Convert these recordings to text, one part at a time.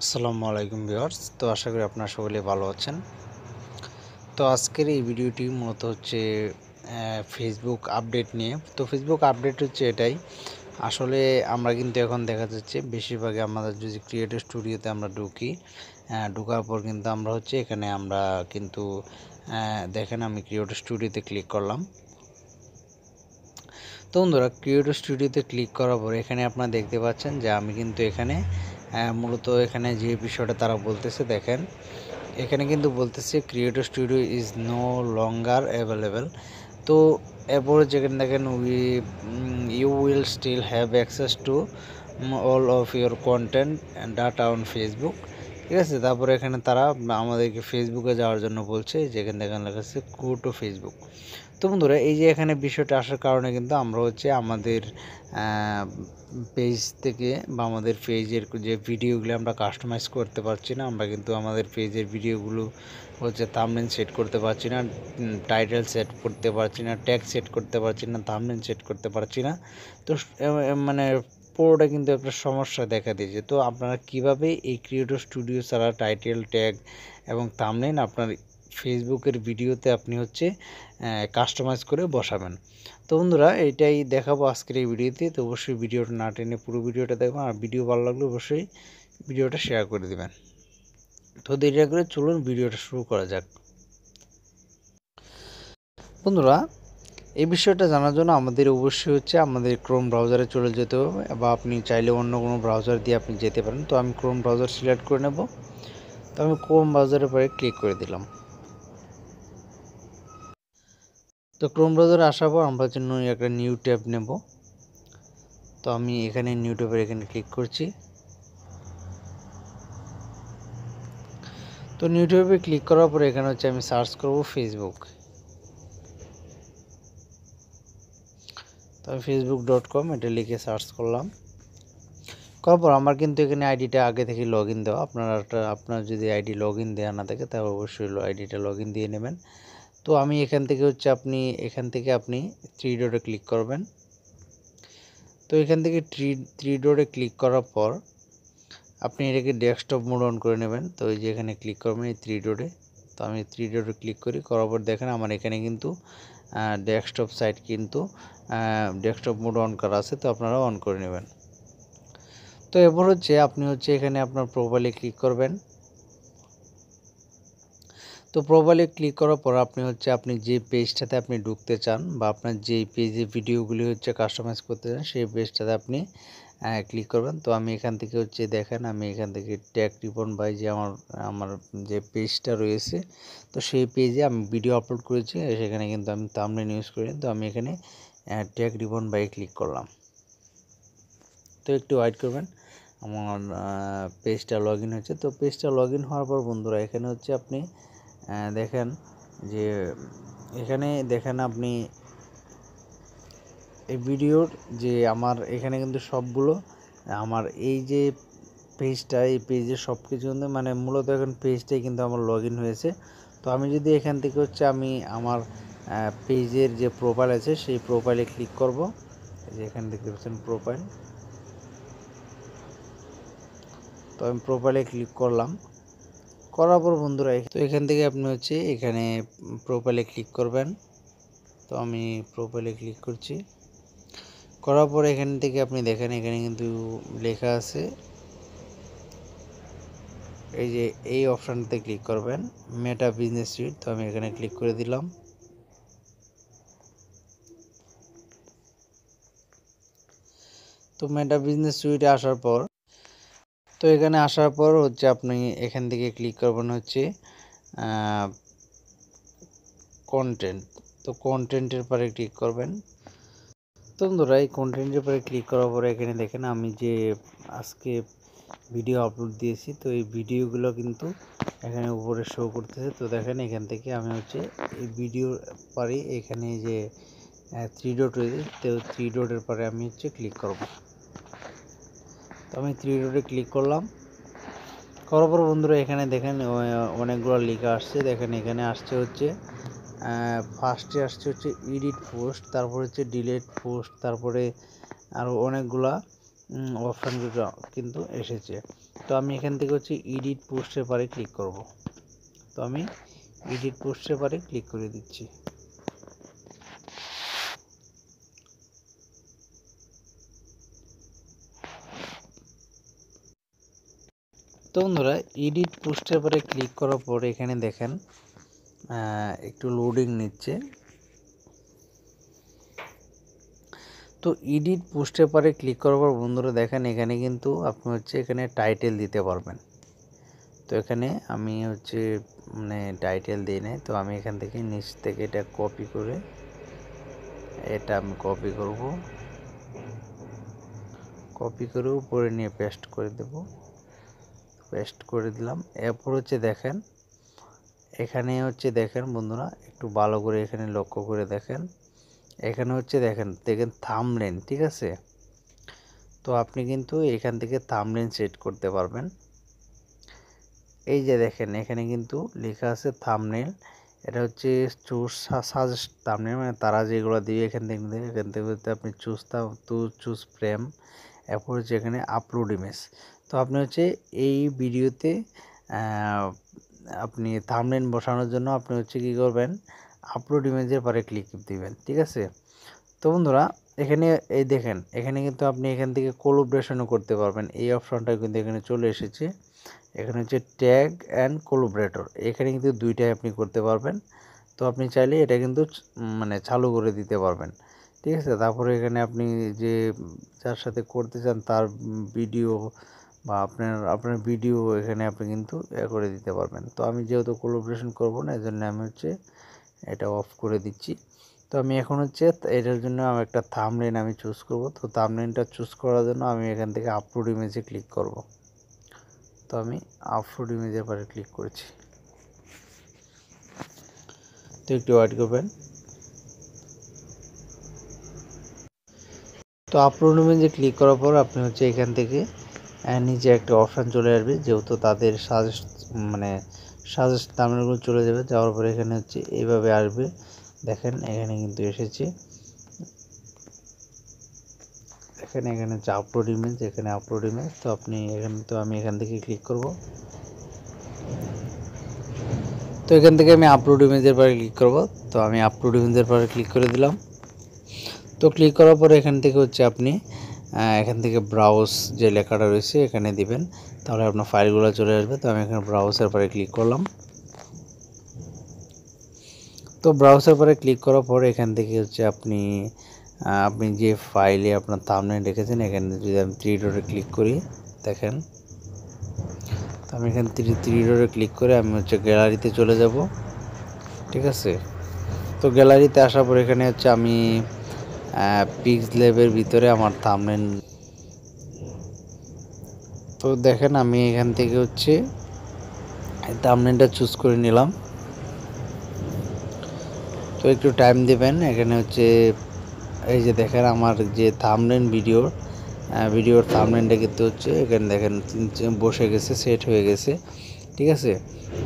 আসসালামু আলাইকুম ভিউয়ার্স। তো আশা করি আপনারা সকলে ভালো আছেন। তো আজকের এই ভিডিওটি মূলত হচ্ছে ফেসবুক আপডেট নিয়ে। তো ফেসবুক আপডেট হচ্ছে এটাই, আসলে আমরা কিন্তু এখন দেখা যাচ্ছে বেশিরভাগই আমাদের যদি ক্রিয়েটর স্টুডিওতে আমরা ঢুকি, ঢোকার পর কিন্তু আমরা হচ্ছে এখানে আমরা কিন্তু দেখেন আমি ক্রিয়েটর স্টুডিওতে ক্লিক করলাম। তো বন্ধুরা, ক্রিয়েটর স্টুডিওতে ক্লিক করার পর এখানে আপনারা দেখতে পাচ্ছেন যে আমি কিন্তু এখানে মূলত এখানে যে বিষয়টা তারা বলতেছে দেখেন, এখানে কিন্তু বলতেছে creator studio is no longer available. তো এরপরে যেখানে দেখেন you will still have access to all of your content data on Facebook. ঠিক আছে, তারপরে এখানে তারা আমাদেরকে ফেসবুকে যাওয়ার জন্য বলছে, যেখানে দেখেন লেখা আছে গো টু ফেসবুক। তো বন্ধুরা, এই যে এখানে বিষয়টা আসার কারণে কিন্তু আমরা হচ্ছে আমাদের পেজ থেকে বা আমাদের পেজের যে ভিডিওগুলো আমরা কাস্টমাইজ করতে পারছি না, আমরা কিন্তু আমাদের পেজের ভিডিওগুলো হচ্ছে থাম্বনেল সেট করতে পারছি না, টাইটেল সেট করতে পারছি না, ট্যাগ সেট করতে পারছি না, থাম্বনেল সেট করতে পারছি না। তো মানে পুরোটা কিন্তু একটা সমস্যা দেখা দিয়েছে। তো আপনারা কিভাবে এই ক্রিয়েটর স্টুডিও ছাড়া টাইটেল, ট্যাগ এবং থাম্বনেল আপনার ফেসবুকের ভিডিওতে আপনি হচ্ছে কাস্টমাইজ করে বসাবেন। তো বন্ধুরা, এইটাই দেখাবো আজকের এই ভিডিওতে। তো অবশ্যই ভিডিওটা না টেনে পুরো ভিডিওটা দেখবেন, আর ভিডিও ভালো লাগলে অবশ্যই ভিডিওটা শেয়ার করে দেবেন। তো দেরি না করে চলুন ভিডিওটা শুরু করা যাক। বন্ধুরা, এই বিষয়টা জানার জন্য আমাদের অবশ্যই হচ্ছে আমাদের ক্রোম ব্রাউজারে চলে যেতে হবে, বা আপনি চাইলে অন্য কোনো ব্রাউজার দিয়ে আপনি যেতে পারেন। তো আমি ক্রোম ব্রাউজার সিলেক্ট করে নেব। তো আমি ক্রোম ব্রাউজারের পরে ক্লিক করে দিলাম। তো ক্রোম ব্রাউজারে আসার পর আমরা জন্য একটা নিউ ট্যাব নেব। তো আমি এখানে নিউ ট্যাবের এখানে ক্লিক করছি। তো নিউ ট্যাবে ক্লিক করার পরে এখানে হচ্ছে আমি সার্চ করব ফেসবুক। তো আমি facebook.com এটা লিখে সার্চ করলাম। করার পর আমার কিন্তু এখানে আইডিটা আগে থেকে লগ ইন দেওয়া। আপনার যদি আইডি লগ ইন দেওয়া না থাকে তাহলে অবশ্যই আইডিটা লগ ইন দিয়ে নেবেন। তো আমি এখান থেকে হচ্ছে আপনি থ্রি ডটে ক্লিক করবেন। তো এখান থেকে থ্রি ডটে ক্লিক করার পর আপনি এটাকে ডেস্কটপ মোড অন করে নেবেন। তো এই যে এখানে ক্লিক করবেন এই থ্রি ডটে। তো আমি থ্রি ডটে ক্লিক করার পর দেখেন আমার এখানে কিন্তু ডেস্কটপ সাইট কিন্তু ডেস্কটপ মোড অন করা আছে। তো আপনারা অন করে নেবেন। তো এরপর হচ্ছে আপনি হচ্ছে এখানে আপনার প্রোফাইলে ক্লিক করবেন। তো প্রোফাইলে ক্লিক করার পর আপনি যে পেজটাতে আপনি ঢুকতে চান, বা আপনার যে পেজে ভিডিওগুলি হচ্ছে কাস্টমাইজ করতে চান, সেই পেজটাতে আপনি ক্লিক করবেন। তো আমি এখান থেকে হচ্ছে দেখেন আমি এখান থেকে ট্যাগ রিপন বাই যে আমার যে পেজটা রয়েছে, তো সেই পেজে আমি ভিডিও আপলোড করেছি, সেখানে কিন্তু আমি থাম্বনেল ইউজ করি। তো আমি এখানে ট্যাগ রিপন বাই ক্লিক করলাম। তো একটু ওয়েট করবেন, আমার পেজটা লগ ইন হচ্ছে। তো পেজটা লগ ইন হওয়ার পর বন্ধুরা, এখানে হচ্ছে আপনি দেখেন যে এখানে দেখেন আপনি এই ভিডিওর যে আমার এখানে কিন্তু সবগুলো আমার এই যে পেজটা, এই পেজের সব কিছু কিন্তু মানে মূলত এখন পেজটাই কিন্তু আমার লগ ইন হয়েছে। তো আমি যদি এখান থেকে হচ্ছে আমি আমার পেজের যে প্রোফাইল আছে সেই প্রোফাইলে ক্লিক করব। যে এখানে দেখতে পাচ্ছেন প্রোফাইল। তো আমি প্রোফাইলে ক্লিক করলাম। করার পর বন্ধুরা, তো এখান থেকে আপনি হচ্ছে এখানে প্রোফাইলে ক্লিক করবেন। তো আমি প্রোফাইলে ক্লিক করছি। করার পর এখান থেকে আপনি দেখেন এখানে কিন্তু লেখা আছে, এই যে এই অপশানটাতে ক্লিক করবেন, মেটা বিজনেস সুইট। তো আমি এখানে ক্লিক করে দিলাম। তো মেটা বিজনেস সুইটে আসার পর, তো এখানে আসার পর হচ্ছে আপনি এখান থেকে ক্লিক করবেন হচ্ছে কন্টেন্ট। তো কন্টেন্টের পরে ক্লিক করবেন। তো বন্ধুরা, এই কন্টেন্টের পরে ক্লিক করার পরে এখানে দেখেন আমি যে আজকে ভিডিও আপলোড দিয়েছি, তো এই ভিডিওগুলো কিন্তু এখানে উপরে শো করতেছে। তো দেখেন এখান থেকে আমি হচ্ছে এই ভিডিওর পরে এখানে যে থ্রি ডট রয়েছে, তো থ্রি ডটের পরে আমি হচ্ছে ক্লিক করব। তো আমি থ্রি ডটে ক্লিক করলাম। করার পর বন্ধুরা, এখানে দেখেন অনেকগুলো লেখা আসছে। দেখেন এখানে আসছে হচ্ছে ফার্স্টে আসছে হচ্ছে এডিট পোস্ট, তারপর হচ্ছে ডিলেট পোস্ট, তারপরে আরও অনেকগুলা অপশানগুলো কিন্তু এসেছে। তো আমি এখান থেকে হচ্ছে এডিট পোস্টের পারে ক্লিক করব। তো আমি এডিট পোস্টের পারে ক্লিক করে দিচ্ছি। তো বন্ধুরা এডিট পোস্টের পরে ক্লিক করার পর এখানে দেখেন একটু লোডিং নিচ্ছে। তো এডিট পোস্টের পরে ক্লিক করার পর বন্ধুরা দেখেন এখানে কিন্তু আপনি হচ্ছে এখানে টাইটেল দিতে পারবেন। তো এখানে আমি হচ্ছে মানে টাইটেল দিই নাই, তো আমি এখান থেকে নিচ থেকে এটা কপি করে এটা আমি কপি করে উপরে নিয়ে পেস্ট করে দেব। পেস্ট করে দিলাম। এরপর হচ্ছে দেখেন এখানে হচ্ছে দেখেন বন্ধুরা একটু ভালো করে এখানে লক্ষ্য করে দেখেন, এখানে হচ্ছে দেখেন থাম্বনেল, ঠিক আছে। তো আপনি কিন্তু এখান থেকে থাম্বনেল সেট করতে পারবেন। এই যে দেখেন এখানে কিন্তু লেখা আছে থাম্বনেল, এটা হচ্ছে চুজ সাজেস্ট থাম্বনেল, মানে তারা যেগুলো দিয়ে এখান থেকে আপনি চুজ ফ্রেম। এরপর হচ্ছে এখানে আপলোড ইমেজ। তো আপনি হচ্ছে এই ভিডিওতে আপনি থাম্বনেল বসানোর জন্য আপনি হচ্ছে কী করবেন, আপলোড ইমেজের পরে ক্লিক দিবেন, ঠিক আছে। তো বন্ধুরা এখানে এই দেখেন এখানে কিন্তু আপনি এখান থেকে কোলাবোরেশনও করতে পারবেন। এই অপশনটা কিন্তু এখানে চলে এসেছে। এখানে হচ্ছে ট্যাগ অ্যান্ড কোলাবোরেটর, এখানে কিন্তু দুইটাই আপনি করতে পারবেন। তো আপনি চাইলে এটা কিন্তু মানে চালু করে দিতে পারবেন, ঠিক আছে। তারপরে এখানে আপনি যে যার সাথে করতে চান তার ভিডিও বা আপনার ভিডিও এখানে আপনি কিন্তু করে দিতে পারবেন। তো আমি যেহেতু কোলাবোরেশন করব না, এজন্য আমি হচ্ছে এটা অফ করে দিচ্ছি। তো আমি এখন হচ্ছে এটার জন্য আমি একটা থাম্বনেল আমি চুজ করব। তো থাম্বনেলটা চুজ করার জন্য আমি এখান থেকে আপলোড ইমেজে ক্লিক করব। তো আমি আপলোড ইমেজের পরে ক্লিক করেছি। তো একটু ওয়েট করবেন। তো আপলোড ইমেজে ক্লিক করার পর আপনি হচ্ছে এখান থেকে নিচে একটা অপশান চলে আসবে, যেহেতু তাদের সাজেস্ট থাম্বনেলগুলো চলে যাবে। যাওয়ার পরে এখানে হচ্ছে এইভাবে আসবে, দেখেন এখানে কিন্তু এসেছে। এখানে হচ্ছে আপলোড ইমেজ, এখানে আপলোড ইমেজ। তো আমি এখান থেকে ক্লিক করব। তো এখান থেকে আমি আপলোড ইমেজের পরে ক্লিক করব। তো আমি আপলোড ইমেজের পরে ক্লিক করে দিলাম। তো ক্লিক করার পরে এখান থেকে হচ্ছে আপনি এখান থেকে ব্রাউজ যে লেখাটা রয়েছে এখানে দিবেন, তাহলে আপনার ফাইলগুলো চলে আসবে। তো আমি এখানে ব্রাউজের পরে ক্লিক করলাম। তো ব্রাউজার পরে ক্লিক করার পর এখান থেকে হচ্ছে আপনি যে ফাইলে আপনার থাম্বনেল রেখেছেন এখানে যদি আমি থ্রি ডটে ক্লিক করি, দেখেন। তো আমি এখানে থ্রি ডটে ক্লিক করে আমি হচ্ছে গ্যালারিতে চলে যাব, ঠিক আছে। তো গ্যালারিতে আসার পর এখানে হচ্ছে আমি পিক্সেলের ভিতরে আমার থাম্বনেল। তো দেখেন আমি এখান থেকে হচ্ছে থাম্বনেলটা চুজ করে নিলাম। তো একটু টাইম দিবেন। এখানে হচ্ছে এই যে দেখেন আমার যে থাম্বনেল ভিডিওর থাম্বনেলটা কিন্তু হচ্ছে এখানে দেখেন বসে গেছে, সেট হয়ে গেছে, ঠিক আছে।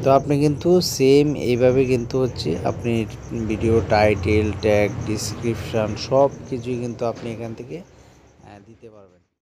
তো আপনি কিন্তু সেম এইভাবে কিন্তু হচ্ছে আপনি ভিডিও টাইটেল, ট্যাগ, ডিসক্রিপশান সব কিছুই কিন্তু আপনি এখান থেকে দিতে পারবেন।